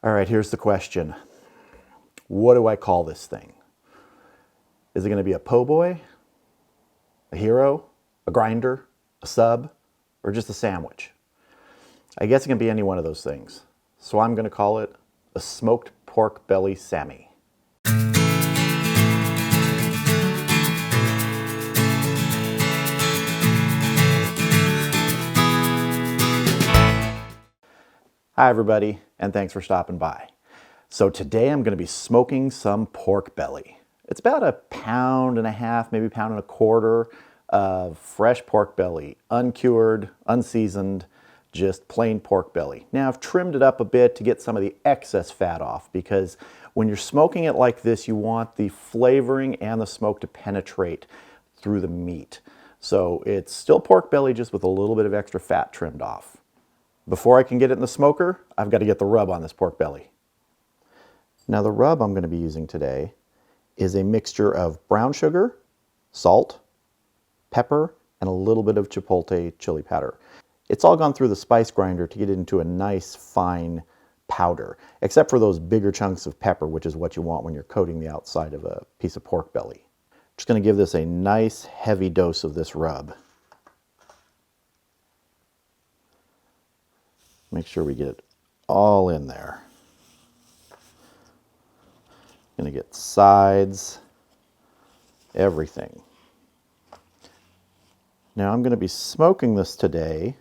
All right, here's the question. What do I call this thing? Is it going to be a po' boy, a hero, a grinder, a sub, or just a sandwich? I guess it can be any one of those things. So I'm going to call it a smoked pork belly Sammy. Hi everybody, and thanks for stopping by. So today I'm going to be smoking some pork belly. It's about 1.5 pounds, maybe 1.25 pounds of fresh pork belly, uncured, unseasoned, just plain pork belly. Now I've trimmed it up a bit to get some of the excess fat off, because when you're smoking it like this, you want the flavoring and the smoke to penetrate through the meat. So it's still pork belly, just with a little bit of extra fat trimmed off. Before I can get it in the smoker, I've got to get the rub on this pork belly. Now the rub I'm going to be using today is a mixture of brown sugar, salt, pepper, and a little bit of chipotle chili powder. It's all gone through the spice grinder to get it into a nice fine powder, except for those bigger chunks of pepper, which is what you want when you're coating the outside of a piece of pork belly. Just going to give this a nice heavy dose of this rub. Make sure we get it all in there. Gonna get sides, everything. Now I'm gonna be smoking this today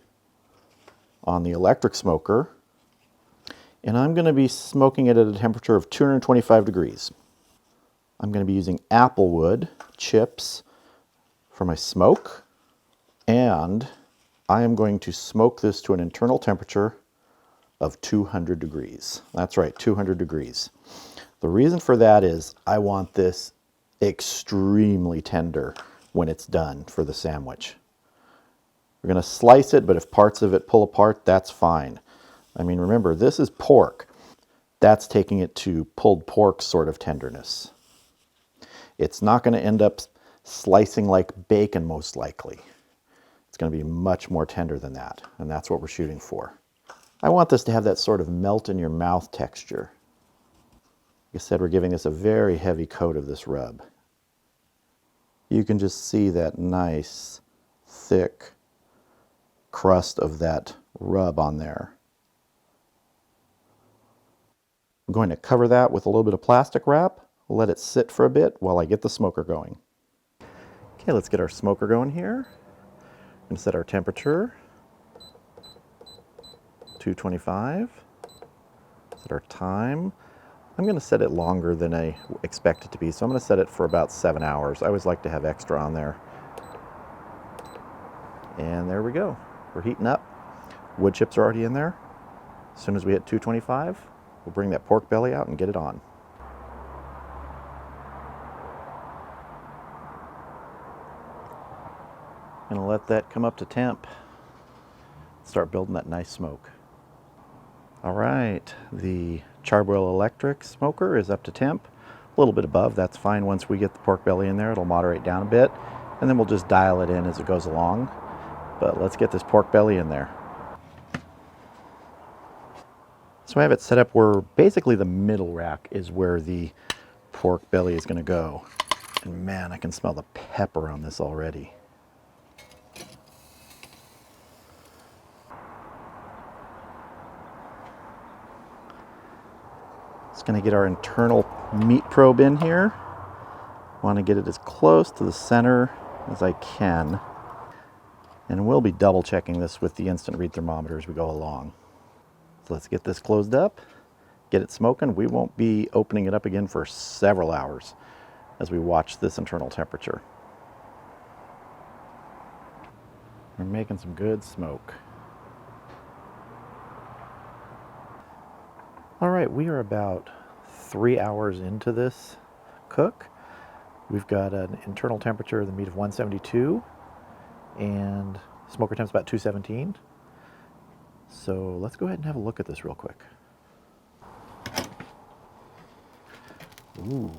on the electric smoker, and I'm gonna be smoking it at a temperature of 225 degrees. I'm gonna be using applewood chips for my smoke, and I am going to smoke this to an internal temperature of 200 degrees. That's right, 200 degrees. The reason for that is I want this extremely tender when it's done for the sandwich. We're going to slice it, but if parts of it pull apart, that's fine. I mean, remember, this is pork. That's taking it to pulled pork sort of tenderness. It's not going to end up slicing like bacon, most likely. It's going to be much more tender than that, and that's what we're shooting for. I want this to have that sort of melt in your mouth texture. Like I said, we're giving this a very heavy coat of this rub. You can just see that nice, thick crust of that rub on there. I'm going to cover that with a little bit of plastic wrap, let it sit for a bit while I get the smoker going. Okay, let's get our smoker going here. I'm going to set our temperature. 225. Set our time. I'm going to set it longer than I expect it to be, so I'm going to set it for about 7 hours. I always like to have extra on there. And there we go. We're heating up. Wood chips are already in there. As soon as we hit 225, we'll bring that pork belly out and get it on. I'm going to let that come up to temp. Start building that nice smoke. All right, the Charbroil Electric Smoker is up to temp, a little bit above. That's fine. Once we get the pork belly in there, it'll moderate down a bit, and then we'll just dial it in as it goes along. But let's get this pork belly in there. So I have it set up where basically the middle rack is where the pork belly is going to go. And man, I can smell the pepper on this already. Just going to get our internal meat probe in here. Want to get it as close to the center as I can. And we'll be double checking this with the instant read thermometer as we go along. So let's get this closed up, get it smoking. We won't be opening it up again for several hours as we watch this internal temperature. We're making some good smoke. All right, we are about 3 hours into this cook. We've got an internal temperature of the meat of 172 and smoker temp's about 217. So let's go ahead and have a look at this real quick. Ooh.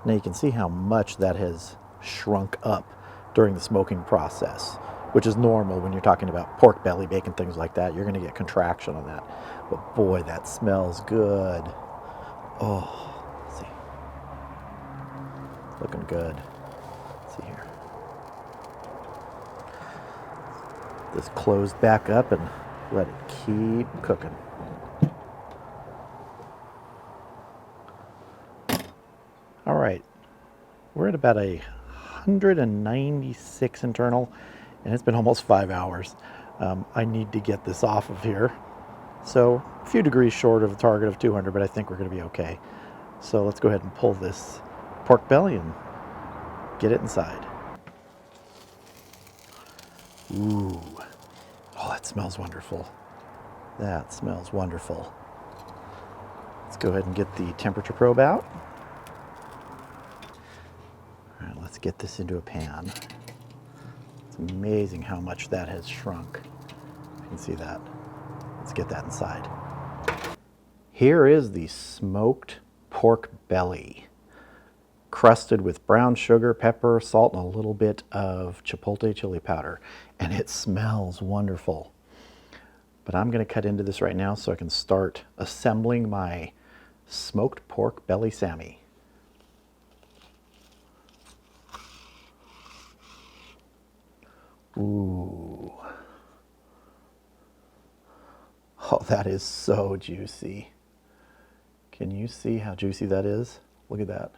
Now you can see how much that has shrunk up during the smoking process. which is normal when you're talking about pork belly, bacon, things like that. You're going to get contraction on that. But boy, that smells good. Oh, let's see. Looking good. Let's see here. This closed back up and let it keep cooking. All right, we're at about 196 internal, and it's been almost 5 hours. I need to get this off of here. So a few degrees short of a target of 200, but I think we're going to be okay. So let's go ahead and pull this pork belly and get it inside. Ooh, oh, that smells wonderful. That smells wonderful. Let's go ahead and get the temperature probe out. All right, let's get this into a pan. It's amazing how much that has shrunk. You can see that. Let's get that inside. Here is the smoked pork belly, crusted with brown sugar, pepper, salt, and a little bit of chipotle chili powder. And it smells wonderful. But I'm going to cut into this right now so I can start assembling my smoked pork belly Sammy. Ooh. Oh, that is so juicy. Can you see how juicy that is? Look at that.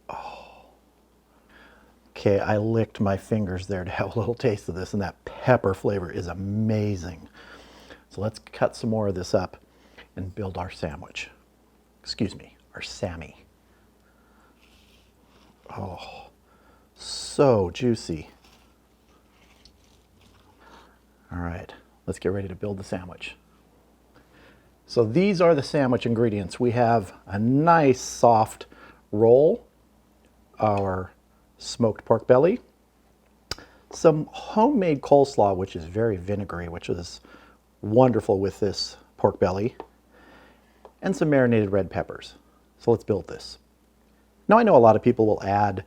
Oh. Okay, I licked my fingers there to have a little taste of this, and that pepper flavor is amazing. So let's cut some more of this up and build our sandwich. Excuse me, our Sammy. Oh, so juicy. All right, let's get ready to build the sandwich. So these are the sandwich ingredients. We have a nice soft roll, our smoked pork belly, some homemade coleslaw, which is very vinegary, which is wonderful with this pork belly, and some marinated red peppers. So let's build this. Now I know a lot of people will add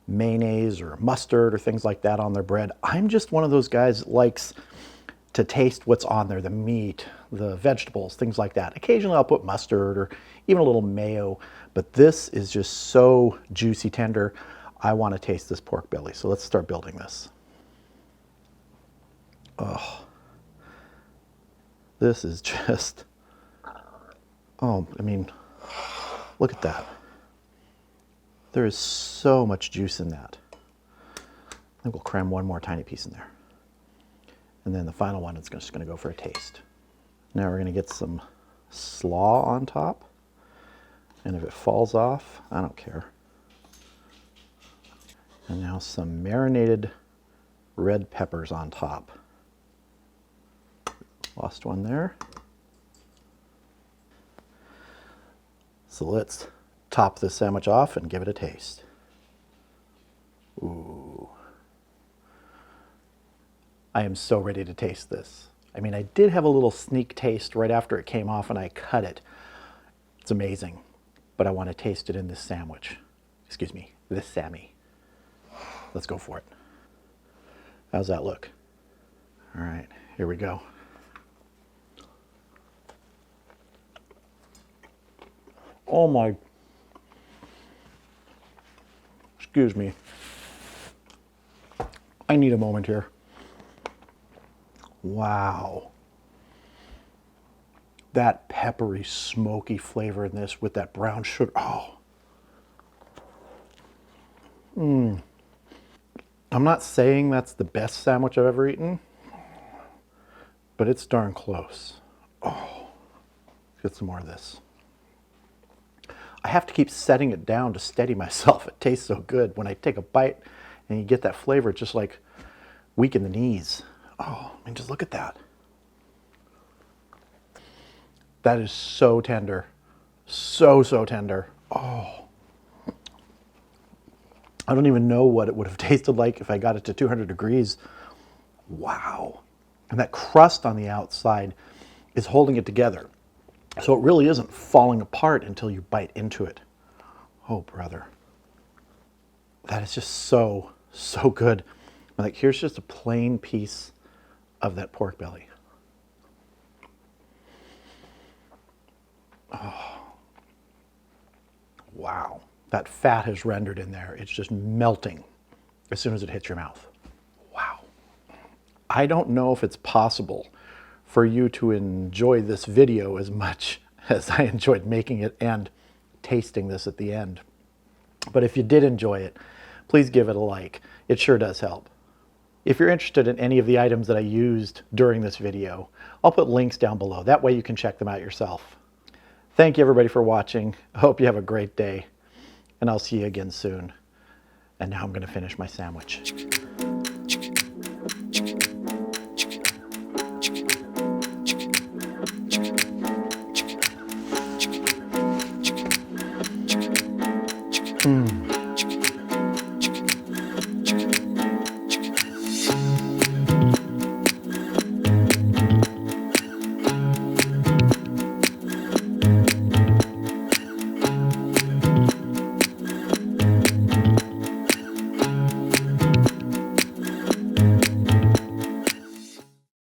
mayonnaise or mustard or things like that on their bread. I'm just one of those guys that likes to taste what's on there, the meat, the vegetables, things like that. Occasionally I'll put mustard or even a little mayo, but this is just so juicy tender. I want to taste this pork belly. So let's start building this. Oh, this is just, oh, I mean, look at that. There is so much juice in that. I think we'll cram one more tiny piece in there. And then the final one is just going to go for a taste. Now we're going to get some slaw on top. And if it falls off, I don't care. And now some marinated red peppers on top. Lost one there. So let's top this sandwich off and give it a taste. Ooh. I am so ready to taste this. I mean, I did have a little sneak taste right after it came off and I cut it. It's amazing, but I want to taste it in this sandwich. Excuse me, this Sammy. Let's go for it. How's that look? All right, here we go. Oh my, excuse me. I need a moment here. Wow. That peppery, smoky flavor in this with that brown sugar. Oh. I'm not saying that's the best sandwich I've ever eaten, but it's darn close. Oh, let's get some more of this. I have to keep setting it down to steady myself. It tastes so good. When I take a bite and you get that flavor, it's just like weak in the knees. Oh, I mean, just look at that. That is so tender. So, so tender. Oh. I don't even know what it would have tasted like if I got it to 200 degrees. Wow. And that crust on the outside is holding it together. So it really isn't falling apart until you bite into it. Oh, brother. That is just so, so good. Like, here's just a plain piece of that pork belly. Oh, wow. That fat has rendered in there. It's just melting as soon as it hits your mouth. Wow. I don't know if it's possible for you to enjoy this video as much as I enjoyed making it and tasting this at the end. But if you did enjoy it, please give it a like. It sure does help. If you're interested in any of the items that I used during this video, I'll put links down below. That way you can check them out yourself. Thank you everybody for watching. I hope you have a great day, and I'll see you again soon. And now I'm going to finish my sandwich.